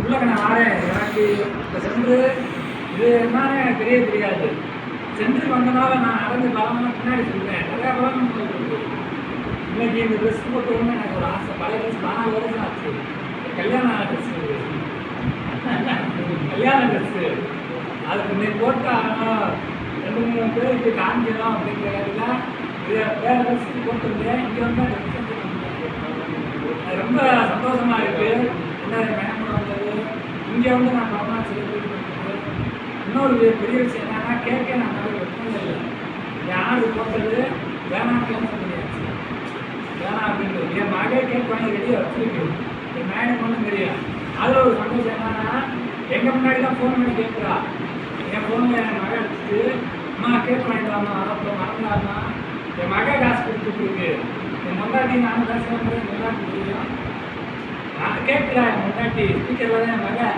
உள்ளக்க நான் வரேன். எனக்கு இந்த சென்று இது என்னன்னு எனக்கு தெரியாது. சென்றுக்கு வந்தனால நான் நடந்து பலமெல்லாம் பின்னாடி சொல்லுவேன். நிறையா பலம் இருக்குது. இன்னைக்கு இந்த ட்ரெஸ் போட்டோன்னு எனக்கு ஒரு ஆசை. பழைய ட்ரெஸ் 4 வருஷம் ஆச்சு. கல்யாண ட்ரெஸ் கல்யாண ட்ரெஸ்ஸு அதுக்கு நீ போட்டால் 2-3 பேர் இப்படி காமிக்கணும் அப்படிங்கிறதுல இதை வேறு ட்ரெஸ்ஸுக்கு போட்டுருந்தேன். இங்கே வந்து அது ரொம்ப சந்தோஷமாக இருக்குது. என்ன மேம்படம் வந்தது இங்கே வந்து நான் பரவாயில்ல செலிப்ரேட் பண்ணுறது. இன்னொரு பெரிய விஷயம் என்னன்னா கேட்க நான் நிறைய வெப்பமே இல்லை. என் ஆர்டர் போட்டது வேணாம்னு சொல்லியாச்சு. வேணாம் அப்படின்றது என் மகே கேக் வாங்கி ரெடியாக வச்சுருக்கு. என் மேடம் ஒன்றும் தெரியும். அதில் ஒரு சந்தோஷம் என்னன்னா எங்கள் முன்னாடி தான் ஃபோன் பண்ணி கேட்குறா. என் ஃபோனில் என் மகன் அடிச்சுட்டு அம்மா கேக் வாங்கிடலாமா அப்புறம் மறந்தாமா என் மகன் காசு கொடுத்துருக்கு. என் முன்னாடி நானும் காசு வாங்குறேன் எல்லாருக்கும் தெரியும். நான் கேட்குறேன் என் முன்னாடி ஸ்பீக்கரில் தான் என் மகன்